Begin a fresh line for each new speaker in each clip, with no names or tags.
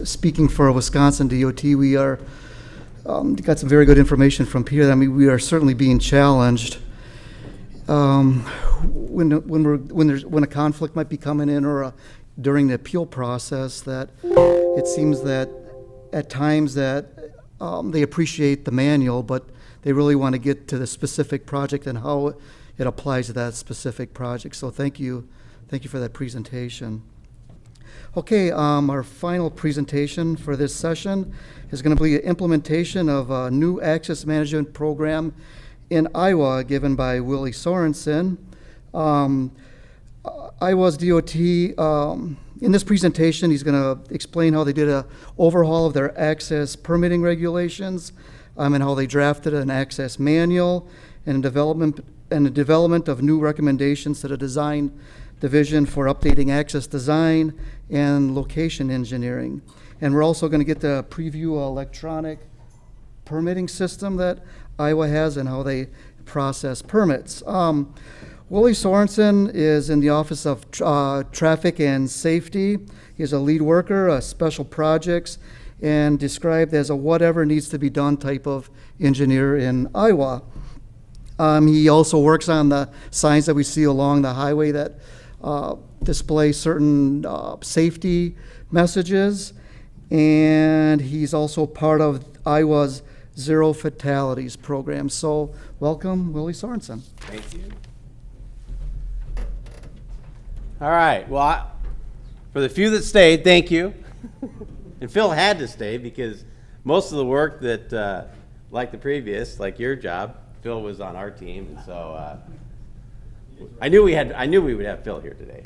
speaking for Wisconsin DOT, we are got some very good information from Peter. I mean, we are certainly being challenged when a conflict might be coming in, or during the appeal process, that it seems that at times that they appreciate the manual, but they really want to get to the specific project and how it applies to that specific project. So thank you for that presentation. Okay, our final presentation for this session is going to be an implementation of a new access management program in Iowa, given by Willy Sorensen. Iowa's DOT, in this presentation, he's going to explain how they did an overhaul of their access permitting regulations, and how they drafted an access manual, and the development of new recommendations to the design division for updating access design and location engineering. And we're also going to get to preview an electronic permitting system that Iowa has and how they process permits. Willy Sorensen is in the Office of Traffic and Safety. He's a lead worker, special projects, and described as a whatever needs to be done type of engineer in Iowa. He also works on the signs that we see along the highway that display certain safety messages, and he's also part of Iowa's Zero Fatalities program. So welcome, Willy Sorensen.
Thank you. All right, well, for the few that stayed, thank you. And Phil had to stay because most of the work that, like the previous, like your job, Phil was on our team, and so I knew we would have Phil here today.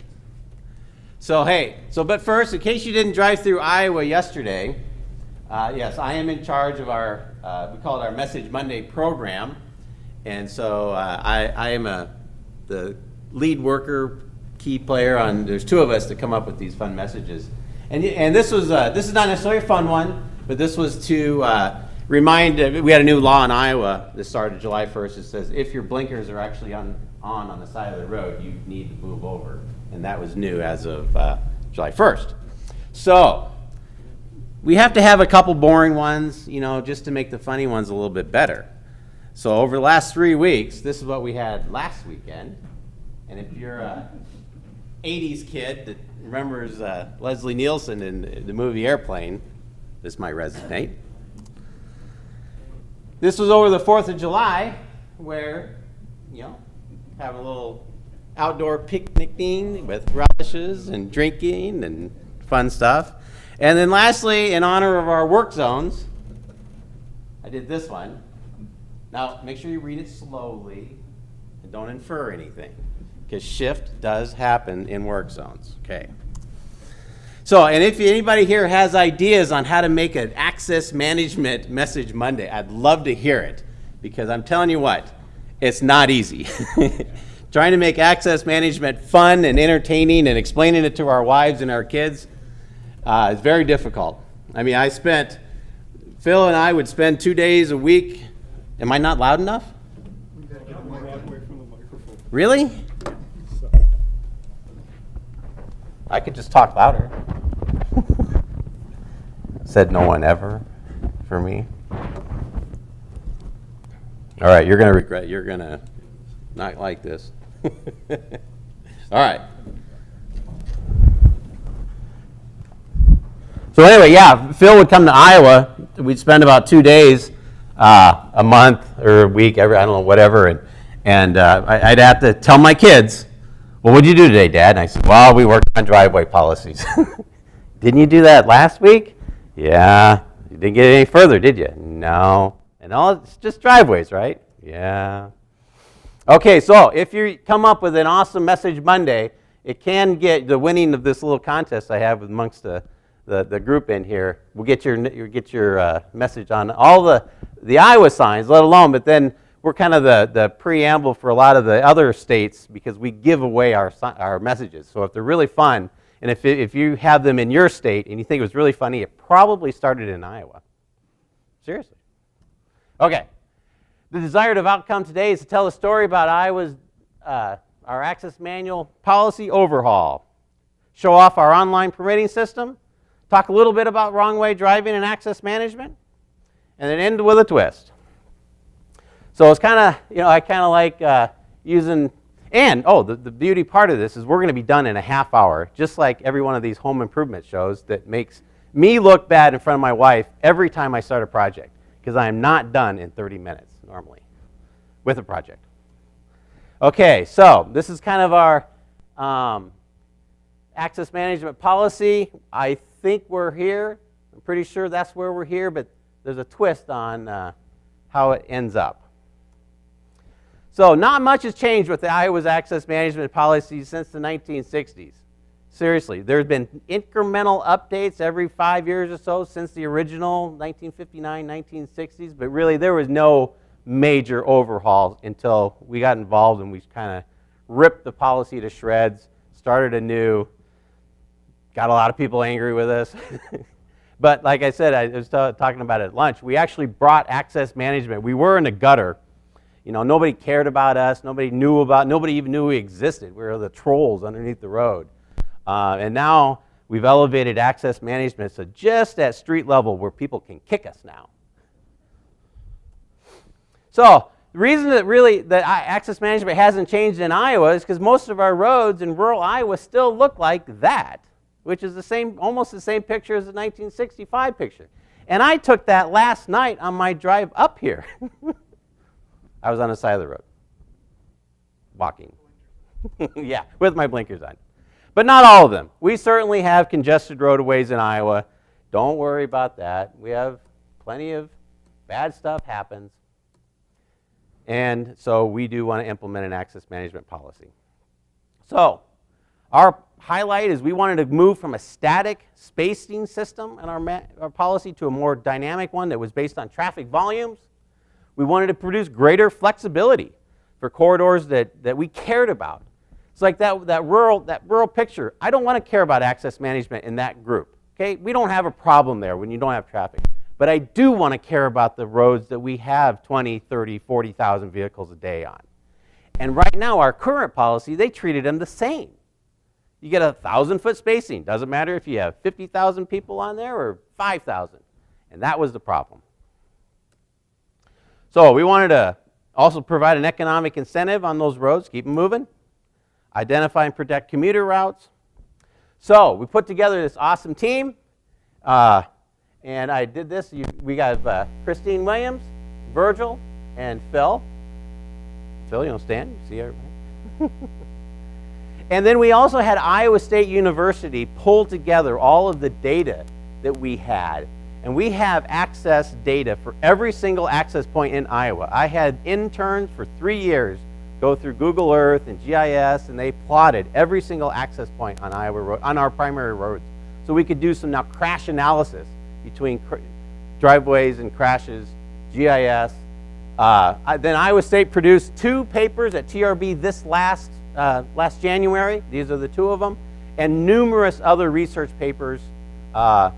So hey, but first, in case you didn't drive through Iowa yesterday, yes, I am in charge of our we call it our Message Monday program, and so I am the lead worker, key player on. There's two of us to come up with these fun messages, and this is not necessarily a fun one, but this was to remind. We had a new law in Iowa that started July 1st. It says if your blinkers are actually on the side of the road, you need to move over, and that was new as of July 1st. So we have to have a couple boring ones, just to make the funny ones a little bit better. So over the last 3 weeks, this is what we had last weekend, and if you're a 80s kid that remembers Leslie Nielsen in the movie Airplane, this might resonate. This was over the 4th of July, where, have a little outdoor picnicking with relishes and drinking and fun stuff. And then lastly, in honor of our work zones, I did this one. Now, make sure you read it slowly and don't infer anything, because shift does happen in work zones, okay? So, and if anybody here has ideas on how to make an access management message Monday, I'd love to hear it, because I'm telling you what, it's not easy. Trying to make access management fun and entertaining and explaining it to our wives and our kids is very difficult. I mean, Phil and I would spend 2 days a week. Am I not loud enough? Really? I could just talk louder. Said no one ever for me. All right, you're going to regret. You're going to not like this. All right. So anyway, yeah, Phil would come to Iowa. We'd spend about 2 days, a month or a week, I don't know, whatever, and I'd have to tell my kids, well, what'd you do today, Dad? And I said, well, we worked on driveway policies. Didn't you do that last week? Yeah. You didn't get any further, did you? No. And it's just driveways, right? Yeah. Okay, so if you come up with an awesome Message Monday, it can get the winning of this little contest I have amongst the group in here. We'll get your message on all the Iowa signs, let alone, but then we're kind of the preamble for a lot of the other states, because we give away our messages. So if they're really fun, and if you have them in your state and you think it was really funny, it probably started in Iowa. Seriously. Okay. The desired outcome today is to tell a story about Iowa's our Access Manual Policy overhaul, show off our online permitting system, talk a little bit about wrong way driving and access management, and then end with a twist. So it's kind of, I kind of like using, and the beauty part of this is we're going to be done in a half hour, just like every one of these home improvement shows that makes me look bad in front of my wife every time I start a project, because I am not done in 30 minutes normally with a project. Okay, so this is kind of our access management policy. I think we're here. I'm pretty sure that's where we're here, but there's a twist on how it ends up. So not much has changed with the Iowa's access management policy since the 1960s. Seriously, there's been incremental updates every 5 years or so since the original 1959, 1960s, but really there was no major overhaul until we got involved and we kind of ripped the policy to shreds, started anew, got a lot of people angry with us. But like I said, I was talking about it at lunch, we actually brought access management. We were in a gutter. Nobody cared about us. Nobody even knew we existed. We were the trolls underneath the road. And now we've elevated access management to just at street level where people can kick us now. So the reason that access management hasn't changed in Iowa is because most of our roads in rural Iowa still look like that, which is almost the same picture as the 1965 picture. And I took that last night on my drive up here. I was on the side of the road, walking. Yeah, with my blinkers on. But not all of them. We certainly have congested roadways in Iowa. Don't worry about that. We have plenty of bad stuff happens. And so we do want to implement an access management policy. So our highlight is we wanted to move from a static spacing system in our policy to a more dynamic one that was based on traffic volumes. We wanted to produce greater flexibility for corridors that we cared about. It's like that rural picture. I don't want to care about access management in that group. Okay, we don't have a problem there when you don't have traffic. But I do want to care about the roads that we have 20, 30, 40,000 vehicles a day on. And right now, our current policy, they treated them the same. You get 1,000-foot spacing. Doesn't matter if you have 50,000 people on there or 5,000. And that was the problem. So we wanted to also provide an economic incentive on those roads, keep them moving, identify and protect commuter routes. So we put together this awesome team, and I did this. We got Christine Williams, Virgil, and Phil. Phil, you don't stand, you see everybody. And then we also had Iowa State University pull together all of the data that we had. And we have access data for every single access point in Iowa. I had interns for 3 years go through Google Earth and GIS, and they plotted every single access point on Iowa road, on our primary roads. So we could do some now crash analysis between driveways and crashes, GIS. Then Iowa State produced 2 papers at TRB this last January. These are the 2 of them, and numerous other research papers to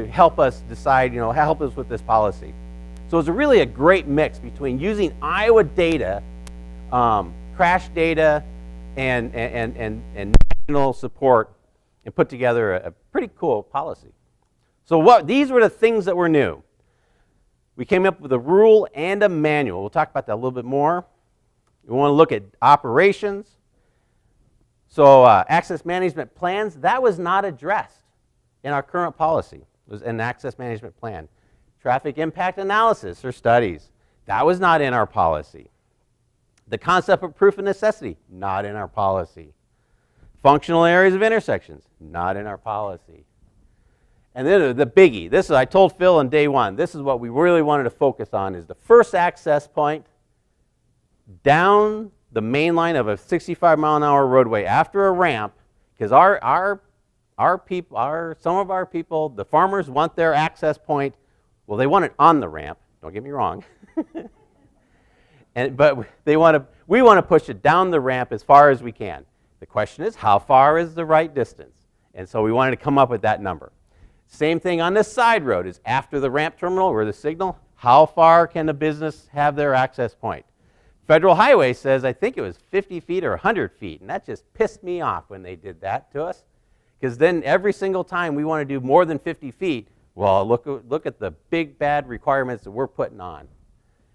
help us decide, help us with this policy. So it's really a great mix between using Iowa data, crash data, and national support, and put together a pretty cool policy. So these were the things that were new. We came up with a rule and a manual. We'll talk about that a little bit more. We want to look at operations. So access management plans, that was not addressed in our current policy. It was an access management plan. Traffic impact analysis or studies, that was not in our policy. The concept of proof of necessity, not in our policy. Functional areas of intersections, not in our policy. And then the biggie, I told Phil on day one, this is what we really wanted to focus on, is the first access point down the main line of a 65-mile-an-hour roadway after a ramp, because some of our people, the farmers want their access point, well, they want it on the ramp, don't get me wrong, but we want to push it down the ramp as far as we can. The question is, how far is the right distance? And so we wanted to come up with that number. Same thing on this side road is after the ramp terminal or the signal, how far can the business have their access point? Federal Highway says, I think it was 50 feet or 100 feet, and that just pissed me off when they did that to us, Because then every single time we want to do more than 50 feet, well, look at the big bad requirements that we're putting on.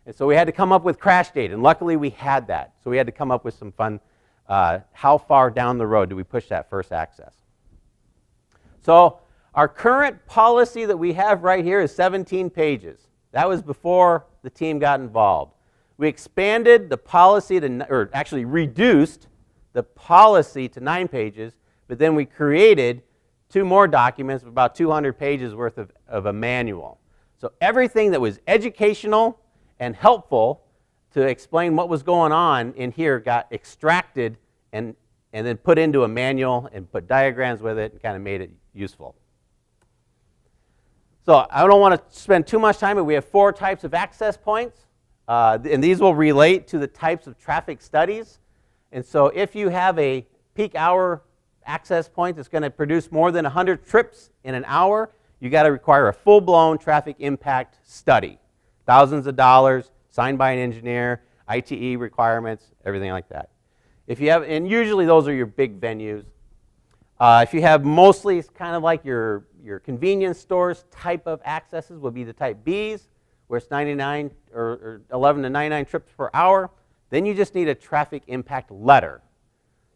And so we had to come up with crash data, and luckily we had that. So we had to come up with some fun, how far down the road do we push that first access? So our current policy that we have right here is 17 pages. That was before the team got involved. We expanded the policy to, or actually reduced the policy to 9 pages, but then we created 2 more documents of about 200 pages worth of a manual. So everything that was educational and helpful to explain what was going on in here got extracted and then put into a manual and put diagrams with it and kind of made it useful. So I don't want to spend too much time, but we have 4 types of access points, and these will relate to the types of traffic studies. And so if you have a peak hour access point that's going to produce more than 100 trips in an hour, you got to require a full-blown traffic impact study. Thousands of dollars, signed by an engineer, ITE requirements, everything like that. If you have, and usually those are your big venues. If you have mostly kind of like your convenience stores type of accesses will be the type Bs, where it's 99 or 11 to 99 trips per hour. Then you just need a traffic impact letter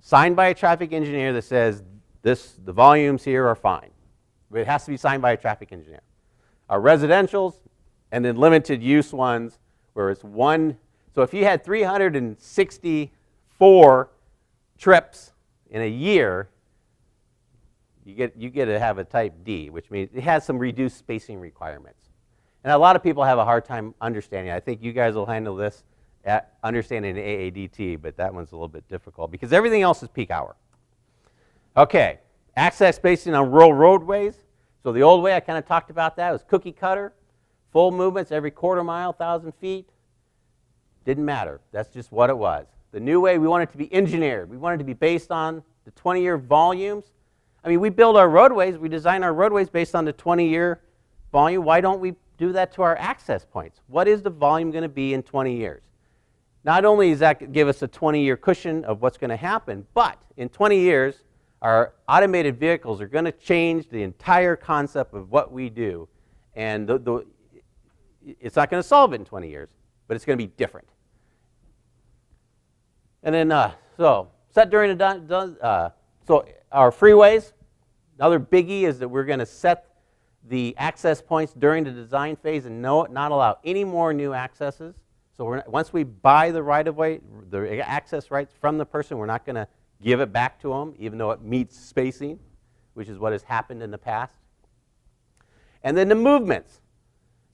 signed by a traffic engineer that says the volumes here are fine. It has to be signed by a traffic engineer. Our residentials and then limited use ones where it's one. So if you had 364 trips in a year, you get to have a type D, which means it has some reduced spacing requirements. And a lot of people have a hard time understanding. I think you guys will handle this at understanding the AADT, but that one's a little bit difficult because everything else is peak hour. Okay, access spacing on rural roadways. So the old way, I kind of talked about that, was cookie cutter, full movements every quarter mile, 1,000 feet. Didn't matter. That's just what it was. The new way, we want it to be engineered. We want it to be based on the 20-year volumes. I mean, we build our roadways, we design our roadways based on the 20-year volume. Why don't we do that to our access points? What is the volume going to be in 20 years? Not only does that give us a 20-year cushion of what's going to happen, but in 20 years, our automated vehicles are going to change the entire concept of what we do. And it's not going to solve it in 20 years, but it's going to be different. And then, so set during the, so our freeways, another biggie is that we're going to set the access points during the design phase and not allow any more new accesses. So once we buy the right-of-way, the access rights from the person, we're not going to give it back to them, even though it meets spacing, which is what has happened in the past. And then the movements.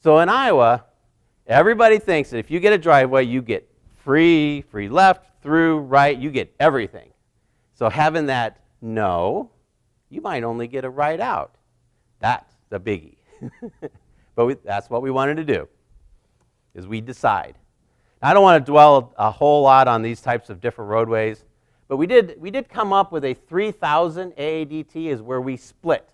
So in Iowa, everybody thinks that if you get a driveway, you get free left, through, right, you get everything. So having that, no, you might only get a right out. That's the biggie. But that's what we wanted to do, is we decide. I don't want to dwell a whole lot on these types of different roadways, but we did come up with a 3,000 AADT is where we split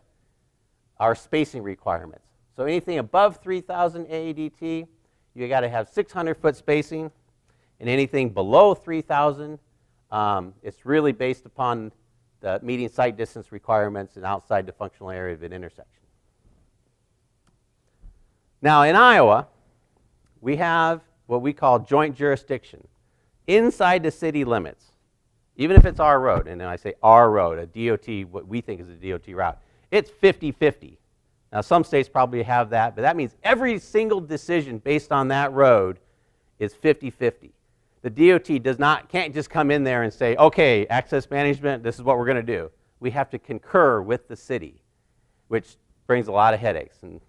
our spacing requirements. So anything above 3,000 AADT, you got to have 600-foot spacing, and anything below 3,000, it's really based upon the meeting site distance requirements and outside the functional area of an intersection. Now in Iowa, we have what we call joint jurisdiction inside the city limits, even if it's our road. And then I say our road, a DOT, what we think is a DOT route. It's 50-50. Now some states probably have that, but that means every single decision based on that road is 50-50. The DOT can't just come in there and say, okay, access management, this is what we're going to do. We have to concur with the city, which brings a lot of headaches. And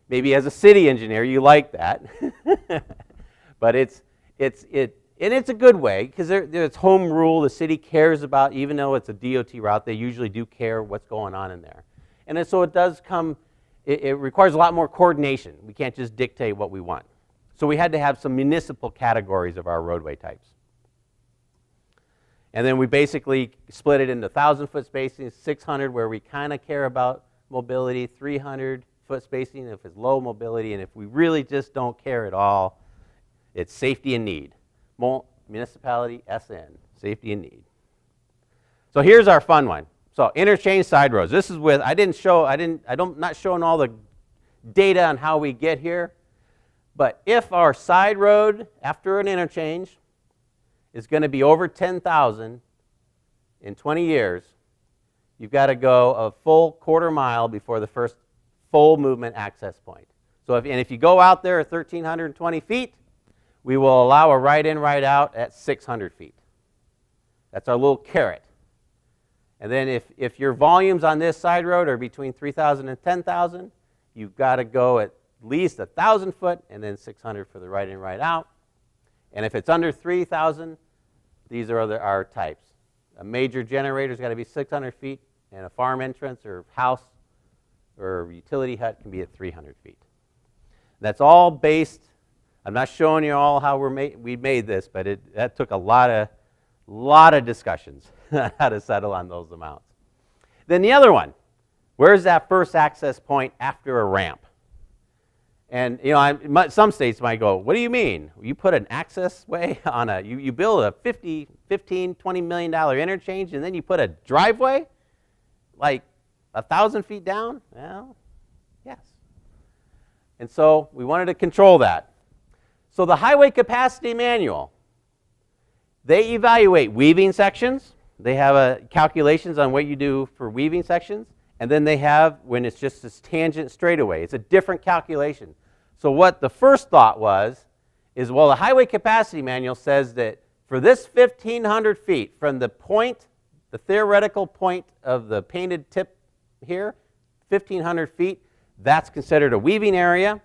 maybe as a city engineer, you like that. But it's a good way, because it's home rule. The city cares about, even though it's a DOT route, they usually do care what's going on in there. And so it does come, it requires a lot more coordination. We can't just dictate what we want. So we had to have some municipal categories of our roadway types. And then we basically split it into 1,000-foot spacing, 600 where we kind of care about mobility, 300-foot spacing if it's low mobility, and if we really just don't care at all, it's safety and need. Municipality, SN, safety and need. So here's our fun one. So interchange side roads. This is with, I'm not showing all the data on how we get here. But if our side road after an interchange is going to be over 10,000 in 20 years, you've got to go a full quarter mile before the first full movement access point. So if you go out there at 1,320 feet, we will allow a right in, right out at 600 feet. That's our little carrot. And then if your volumes on this side road are between 3,000 and 10,000, you've got to go at least 1,000 foot and then 600 for the right in, right out. And if it's under 3,000, these are our types. A major generator's got to be 600 feet, and a farm entrance or house or utility hut can be at 300 feet. That's all based, I'm not showing you all how we made this, but that took a lot of discussions on how to settle on those amounts. Then the other one, where's that first access point after a ramp? And some states might go, what do you mean? You put an access way on you build a $15, $20 million interchange and then you put a driveway like 1,000 feet down? Well, yes. And so we wanted to control that. So the Highway Capacity Manual, they evaluate weaving sections. They have calculations on what you do for weaving sections. And then they have when it's just this tangent straightaway. It's a different calculation. So what the first thought is, well, the Highway Capacity Manual says that for this 1,500 feet from the point, the theoretical point of the painted tip here, 1,500 feet, that's considered a weaving area.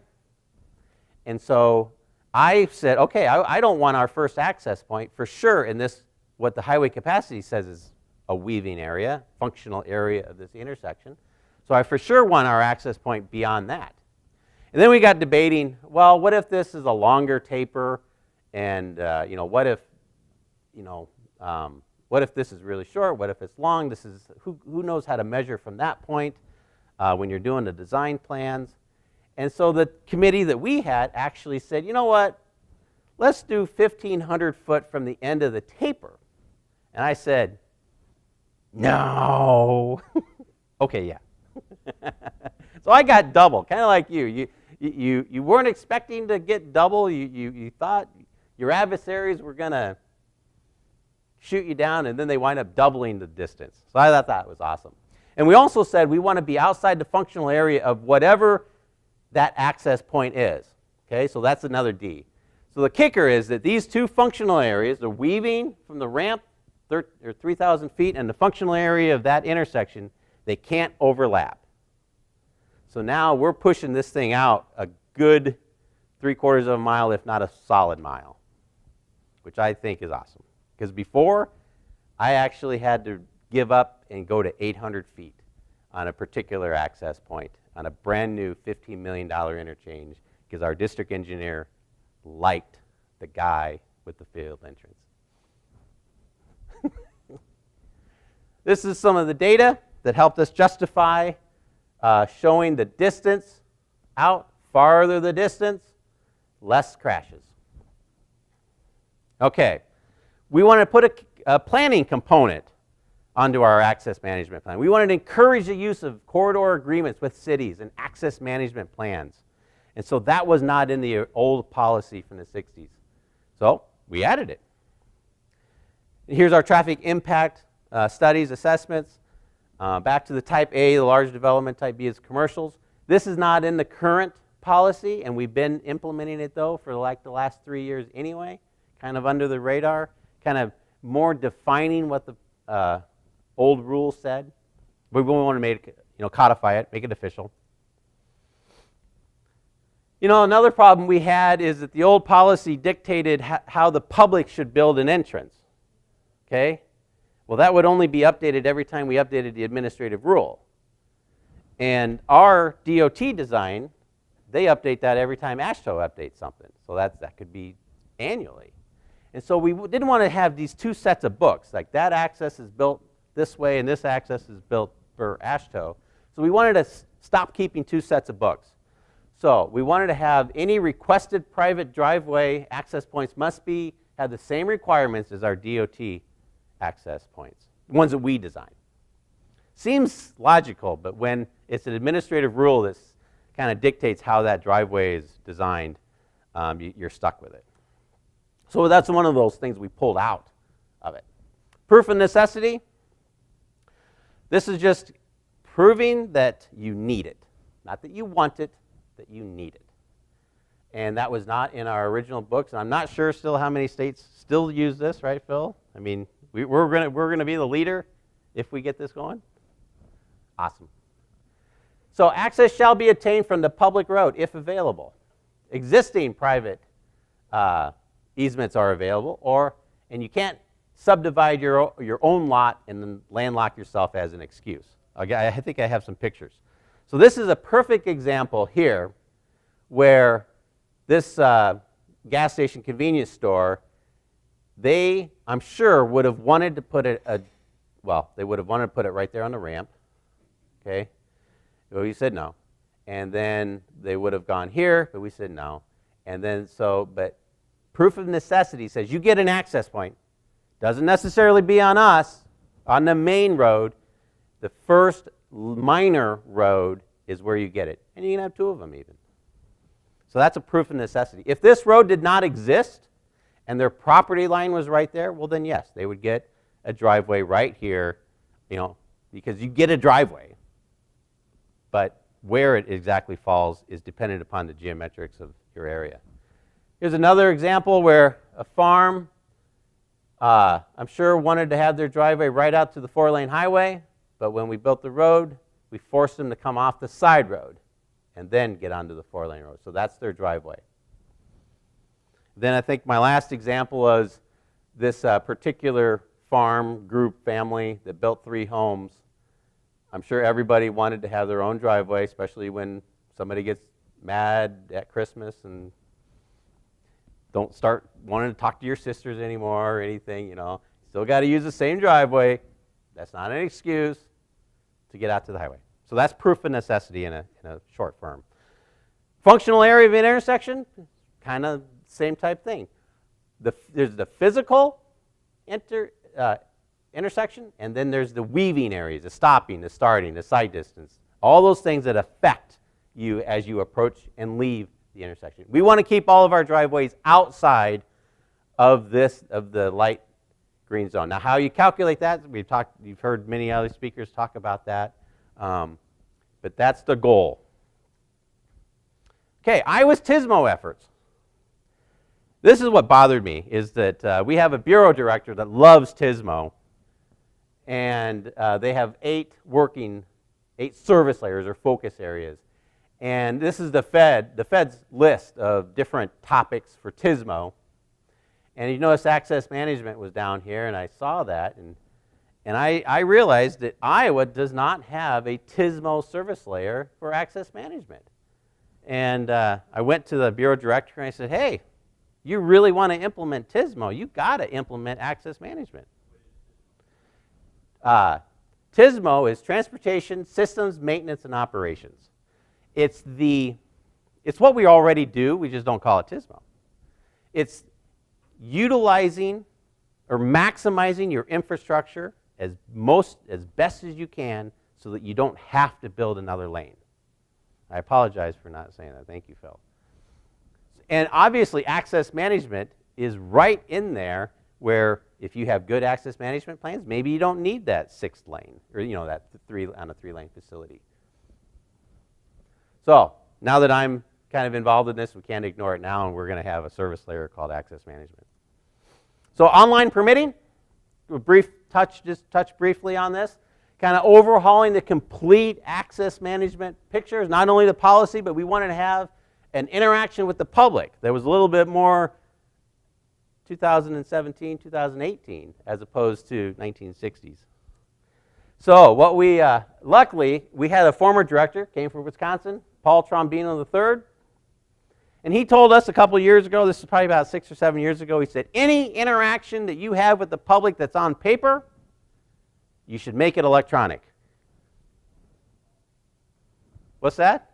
And so I said, okay, I don't want our first access point for sure in this, what the highway capacity says is a weaving area, functional area of this intersection. So I for sure want our access point beyond that. And then we got debating, well, what if this is a longer taper, and what if this is really short? What if it's long? This is who knows how to measure from that point when you're doing the design plans. And so the committee that we had actually said, you know what? Let's do 1,500 foot from the end of the taper. And I said, no. Okay, yeah. So I got double, kind of like you. You weren't expecting to get double. You thought your adversaries were going to shoot you down, and then they wind up doubling the distance. So I thought that was awesome. And we also said we want to be outside the functional area of whatever that access point is. Okay, so that's another D. So the kicker is that these two functional areas, the weaving from the ramp, or 3,000 feet, and the functional area of that intersection, they can't overlap. So now we're pushing this thing out a good 3/4 of a mile, if not a solid mile, which I think is awesome. Because before, I actually had to give up and go to 800 feet on a particular access point on a brand new $15 million interchange because our district engineer liked the guy with the field entrance. This is some of the data that helped us justify showing the distance out. Farther the distance, less crashes. Okay, we want to put a planning component onto our access management plan. We wanted to encourage the use of corridor agreements with cities and access management plans. And so that was not in the old policy from the 60s. So we added it. Here's our traffic impact studies, assessments. Back to the type A, the large development, type B is commercials. This is not in the current policy, and we've been implementing it though for like the last 3 years anyway, kind of under the radar, kind of more defining what the old rules said. We want to make it, codify it, make it official. Another problem we had is that the old policy dictated how the public should build an entrance. Okay? Well, that would only be updated every time we updated the administrative rule. And our DOT design, they update that every time AASHTO updates something. So that could be annually. And so we didn't want to have these two sets of books, like that access is built this way and this access is built for AASHTO. So we wanted to stop keeping two sets of books. So we wanted to have any requested private driveway access points must have the same requirements as our DOT access points, the ones that we design. Seems logical, but when it's an administrative rule that kind of dictates how that driveway is designed, you're stuck with it. So that's one of those things we pulled out of it. Proof of necessity. This is just proving that you need it. Not that you want it, that you need it. And that was not in our original books. And I'm not sure still how many states still use this, right, Phil? I mean, we're going to be the leader if we get this going. Awesome. So access shall be obtained from the public road if available. Existing private easements are available, and you can't subdivide your own lot and then landlock yourself as an excuse. I think I have some pictures. So this is a perfect example here where this gas station convenience store, I'm sure, would have wanted to put they would have wanted to put it right there on the ramp. Okay, well, we said no. And then they would have gone here, but we said no. And then but proof of necessity says you get an access point. Doesn't necessarily be on us, on the main road. The first minor road is where you get it. And you can have two of them even. So that's a proof of necessity. If this road did not exist and their property line was right there, well then yes, they would get a driveway right here, because you get a driveway. But where it exactly falls is dependent upon the geometrics of your area. Here's another example where a farm, I'm sure, wanted to have their driveway right out to the 4-lane highway, but when we built the road, we forced them to come off the side road and then get onto the 4-lane road. So that's their driveway. Then I think my last example is this particular farm group family that built 3 homes. I'm sure everybody wanted to have their own driveway, especially when somebody gets mad at Christmas and don't start wanting to talk to your sisters anymore or anything, Still got to use the same driveway. That's not an excuse to get out to the highway. So that's proof of necessity in a short form. Functional area of an intersection, kind of same type thing. There's the physical intersection, and then there's the weaving areas, the stopping, the starting, the sight distance, all those things that affect you as you approach and leave the intersection. We want to keep all of our driveways outside of the light green zone. Now, how you calculate that, you've heard many other speakers talk about that, but that's the goal. Okay, Iowa's TSMO efforts. This is what bothered me, is that we have a bureau director that loves TSMO, and they have 8 service layers or focus areas. And this is the Fed's list of different topics for TSMO. And you notice access management was down here, and I saw that, and I realized that Iowa does not have a TSMO service layer for access management. And I went to the bureau director and I said, hey, you really want to implement TSMO, you've got to implement access management. TSMO is Transportation Systems Maintenance and Operations. It's what we already do, we just don't call it TSMO. It's utilizing or maximizing your infrastructure as best as you can so that you don't have to build another lane. I apologize for not saying that. Thank you, Phil. And obviously, access management is right in there where if you have good access management plans, maybe you don't need that 6th lane or that 3-lane facility. So now that I'm kind of involved in this, we can't ignore it now, and we're going to have a service layer called access management. So online permitting, just touch briefly on this, kind of overhauling the complete access management pictures, not only the policy, but we wanted to have an interaction with the public that was a little bit more 2017, 2018, as opposed to 1960s. So what luckily, we had a former director, came from Wisconsin, Paul Trombino III, and he told us a couple years ago, this is probably about 6 or 7 years ago, he said, any interaction that you have with the public that's on paper, you should make it electronic. What's that?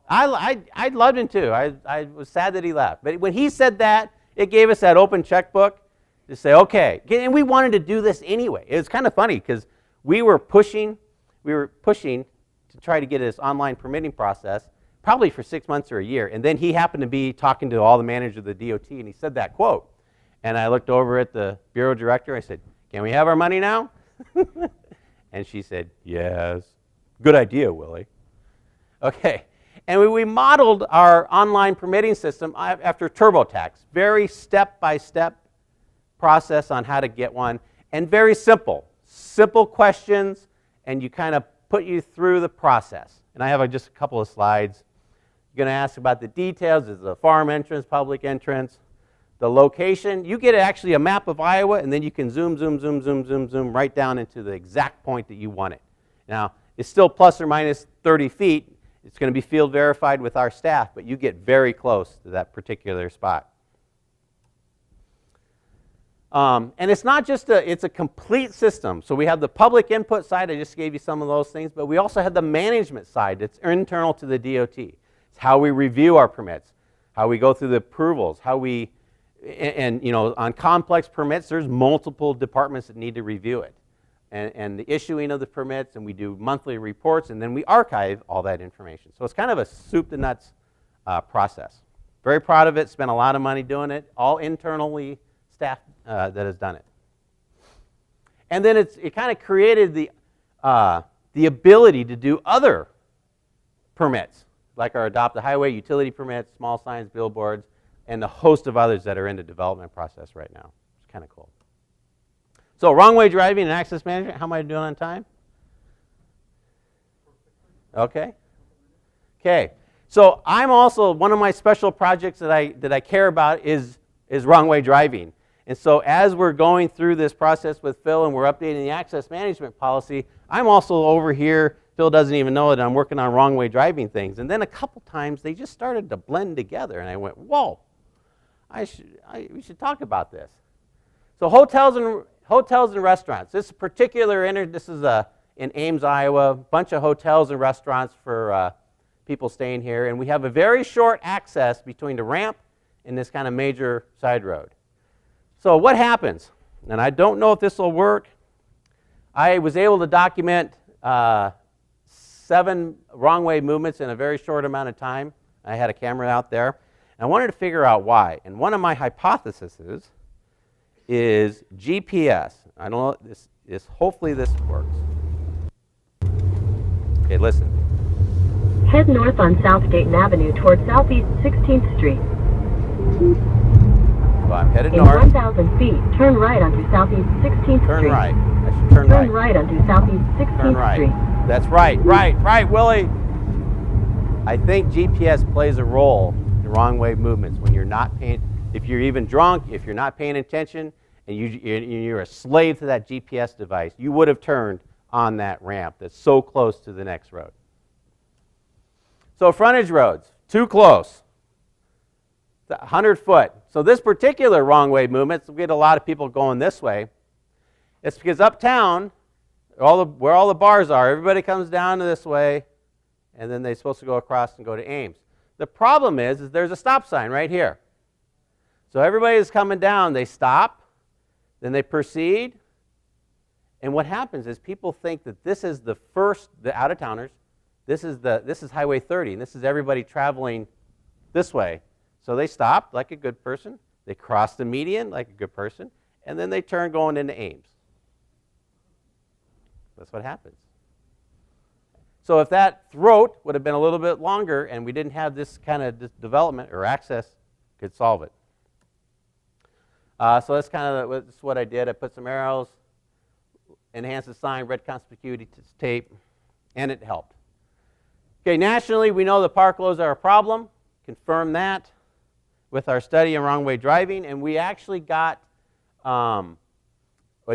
I loved him too. I was sad that he left. But when he said that, it gave us that open checkbook to say, okay. And we wanted to do this anyway. It was kind of funny because we were pushing to try to get this online permitting process probably for 6 months or a year. And then he happened to be talking to all the managers of the DOT, and he said that quote. And I looked over at the bureau director. I said, "Can we have our money now?" And she said, "Yes." Good idea, Willie. Okay. And we modeled our online permitting system after TurboTax. Very step-by-step process on how to get one. And very simple. Simple questions, and you kind of put you through the process. And I have just a couple of slides. You're going to ask about the details. Is it a farm entrance, public entrance? The location. You get actually a map of Iowa, and then you can zoom right down into the exact point that you want it. Now, it's still plus or minus 30 feet. It's going to be field verified with our staff, but you get very close to that particular spot. And it's not just it's a complete system. So we have the public input side. I just gave you some of those things, but we also have the management side that's internal to the DOT. It's how we review our permits, how we go through the approvals, how we, and you know, on complex permits, there's multiple departments that need to review it. And the issuing of the permits, and we do monthly reports, and then we archive all that information. So it's kind of a soup to nuts process. Very proud of it, spent a lot of money doing it, all internally staff that has done it. And then it kind of created the ability to do other permits, like our Adopt a Highway, utility permits, small signs, billboards, and a host of others that are in the development process right now. It's kind of cool. So wrong way driving and access management, how am I doing on time? Okay. Okay. So I'm also, one of my special projects that I care about is wrong way driving. And so as we're going through this process with Phil and we're updating the access management policy, I'm also over here, Phil doesn't even know it, I'm working on wrong way driving things. And then a couple times they just started to blend together, and I went, whoa, we should talk about this. So hotels and restaurants. This particular, this is in Ames, Iowa, bunch of hotels and restaurants for people staying here. And we have a very short access between the ramp and this kind of major side road. So what happens? And I don't know if this will work. I was able to document 7 wrong way movements in a very short amount of time. I had a camera out there. And I wanted to figure out why. And one of my hypotheses is GPS. I don't know, hopefully this works. Okay, listen.
Head north on South Dayton Avenue toward Southeast 16th Street.
So I'm headed
In
north.
1,000 feet, turn right onto Southeast 16th Street.
Turn right. I should turn right.
Turn right onto Southeast 16th
Turn right.
Street.
That's right. Right, Willie. I think GPS plays a role in wrong way movements when you're not paying, if you're even drunk, if you're not paying attention, and you're a slave to that GPS device, you would have turned on that ramp that's so close to the next road. So frontage roads, too close. 100 foot. So this particular wrong way movement, we get a lot of people going this way. It's because uptown, where all the bars are, everybody comes down to this way, and then they're supposed to go across and go to Ames. The problem is there's a stop sign right here. So everybody is coming down, they stop, then they proceed, and what happens is people think that this is the out-of-towners, this is Highway 30, and this is everybody traveling this way. So they stop like a good person, they cross the median like a good person, and then they turn going into Ames. That's what happens. So if that throat would have been a little bit longer and we didn't have this kind of development or access, could solve it. So that's kind of what I did. I put some arrows, enhanced the sign, red conspicuity tape, and it helped. Okay, nationally, we know the park lows are a problem. Confirm that with our study on wrong way driving, and we actually got a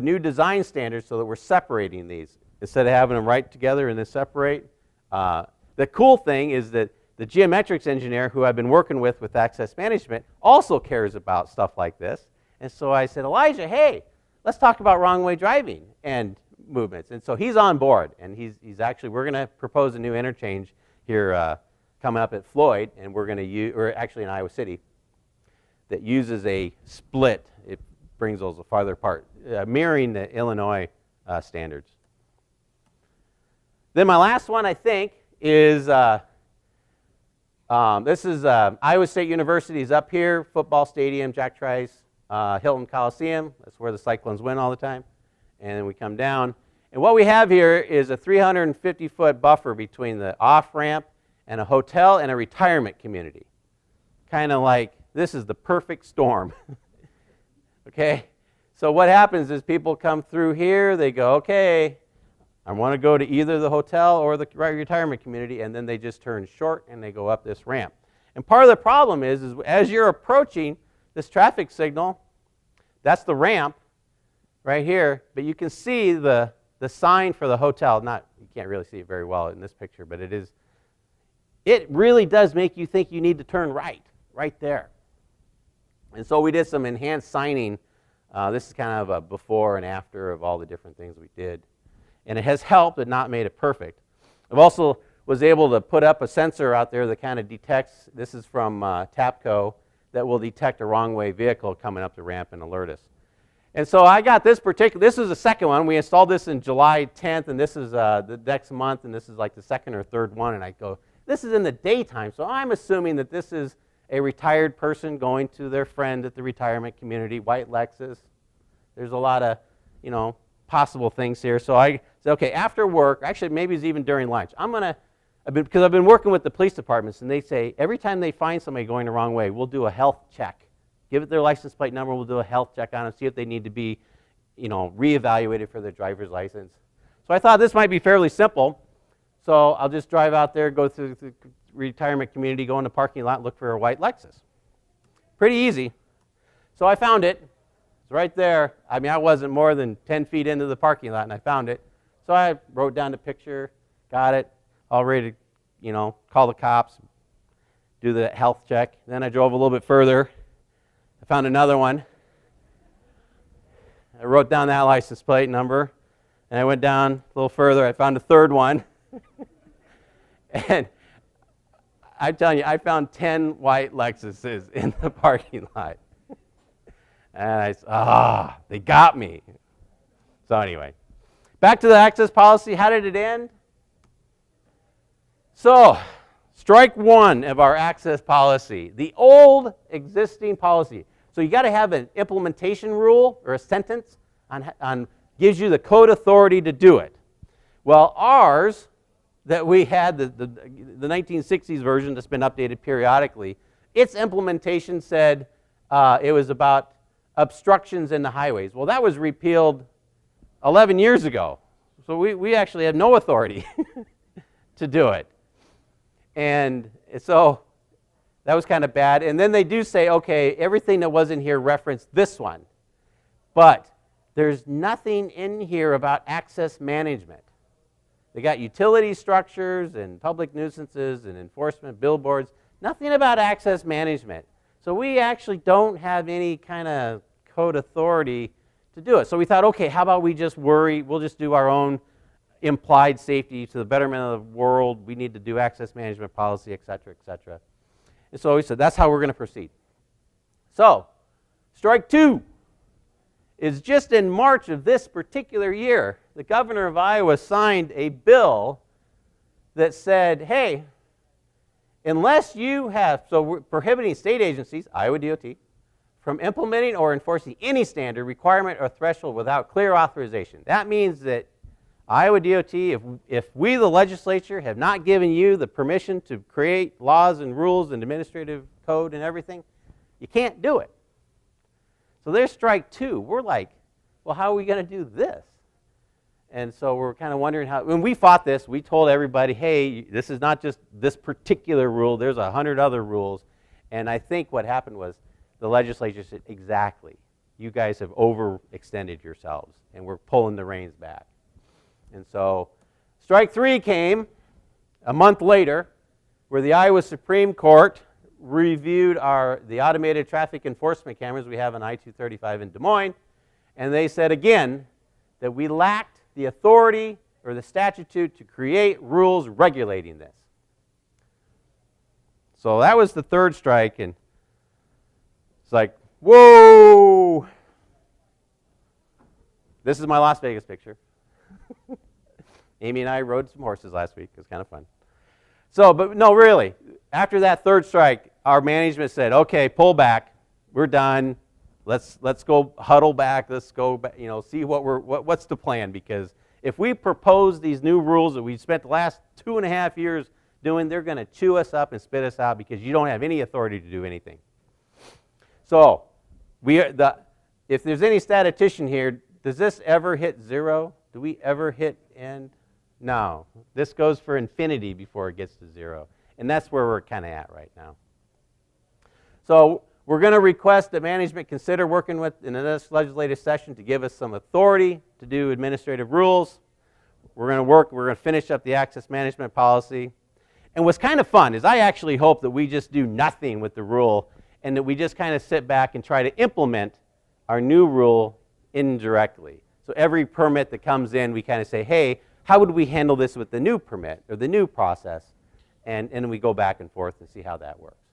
new design standard so that we're separating these instead of having them right together and then separate. The cool thing is that the geometrics engineer who I've been working with access management also cares about stuff like this. And so I said, Elijah, hey, let's talk about wrong way driving and movements. And so he's on board, and he's actually, we're going to propose a new interchange here coming up at Floyd, and we're going to use, or actually in Iowa City, that uses a split. It brings those farther apart, mirroring the Illinois standards. Then my last one, I think, is this is Iowa State University is up here, football stadium, Jack Trice, Hilton Coliseum. That's where the Cyclones win all the time. And then we come down. And what we have here is a 350-foot buffer between the off-ramp and a hotel and a retirement community. Kind of like, this is the perfect storm. Okay? So what happens is people come through here, they go, okay, I want to go to either the hotel or the retirement community, and then they just turn short and they go up this ramp. And part of the problem is as you're approaching this traffic signal, that's the ramp right here, but you can see the sign for the hotel. You can't really see it very well in this picture, but it really does make you think you need to turn right there. And so we did some enhanced signing. This is kind of a before and after of all the different things we did. And it has helped but not made it perfect. I've also was able to put up a sensor out there that kind of detects, this is from TAPCO, that will detect a wrong way vehicle coming up the ramp and alert us. And so I got this is the second one. We installed this in July 10th, and this is the next month, and this is like the second or third one. And I go, this is in the daytime, so I'm assuming that this is a retired person going to their friend at the retirement community, white Lexus. There's a lot of, possible things here. So I said, okay, after work, actually maybe it's even during lunch, because I've been working with the police departments, and they say every time they find somebody going the wrong way, we'll do a health check. Give it their license plate number, we'll do a health check on them, see if they need to be, reevaluated for their driver's license. So I thought this might be fairly simple. So I'll just drive out there, go through the retirement community, go in the parking lot, look for a white Lexus. Pretty easy. So I found it. It's right there. I wasn't more than 10 feet into the parking lot, and I found it. So I wrote down the picture, got it, all ready to, call the cops, do the health check. Then I drove a little bit further. I found another one. I wrote down that license plate number, and I went down a little further. I found a third one. And I'm telling you, I found 10 white Lexuses in the parking lot. And I said, they got me. So anyway, back to the access policy. How did it end? So, strike one of our access policy, the old existing policy. So you got to have an implementation rule or a sentence on gives you the code authority to do it. Well, ours that we had, the 1960s version that's been updated periodically, its implementation said it was about obstructions in the highways. Well, that was repealed 11 years ago. So we actually have no authority to do it. And so that was kind of bad. And then they do say, okay, everything that was in here referenced this one. But there's nothing in here about access management. They got utility structures and public nuisances and enforcement, billboards, nothing about access management. So we actually don't have any kind of code authority to do it. So we thought, okay, how about we'll just do our own implied safety to the betterment of the world. We need to do access management policy, et cetera, et cetera. And so we said, that's how we're going to proceed. So, strike two is just in March of this particular year, the governor of Iowa signed a bill that said, hey, unless you have, so we're prohibiting state agencies, Iowa DOT, from implementing or enforcing any standard, requirement, or threshold without clear authorization. That means that Iowa DOT, if we, the legislature, have not given you the permission to create laws and rules and administrative code and everything, you can't do it. So there's strike two. We're like, well, how are we going to do this? And so we're kind of wondering how, when we fought this, we told everybody, hey, this is not just this particular rule, there's 100 other rules. And I think what happened was the legislature said, exactly, you guys have overextended yourselves, and we're pulling the reins back. And so strike three came a month later, where the Iowa Supreme Court reviewed the automated traffic enforcement cameras we have on I-235 in Des Moines, and they said again that we lacked the authority or the statute to create rules regulating this. So that was the third strike, and it's like, whoa! This is my Las Vegas picture. Amy and I rode some horses last week. It was kind of fun. So, but no, really, after that third strike, our management said, okay, pull back. We're done. Let's go huddle back. Let's go back, see what's the plan, because if we propose these new rules that we spent the last 2.5 years doing, they're going to chew us up and spit us out because you don't have any authority to do anything. So, if there's any statistician here, does this ever hit 0? Do we ever hit end? No. This goes for infinity before it gets to 0. And that's where we're kind of at right now. So we're going to request that management consider working with in this legislative session to give us some authority to do administrative rules. We're going to finish up the access management policy. And what's kind of fun is I actually hope that we just do nothing with the rule and that we just kind of sit back and try to implement our new rule indirectly. So every permit that comes in, we kind of say, hey, how would we handle this with the new permit or the new process? And we go back and forth and see how that works.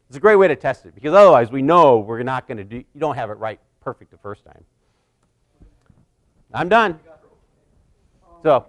It's a great way to test it, because otherwise we know we're not going to do, you don't have it right perfect the first time. I'm done. So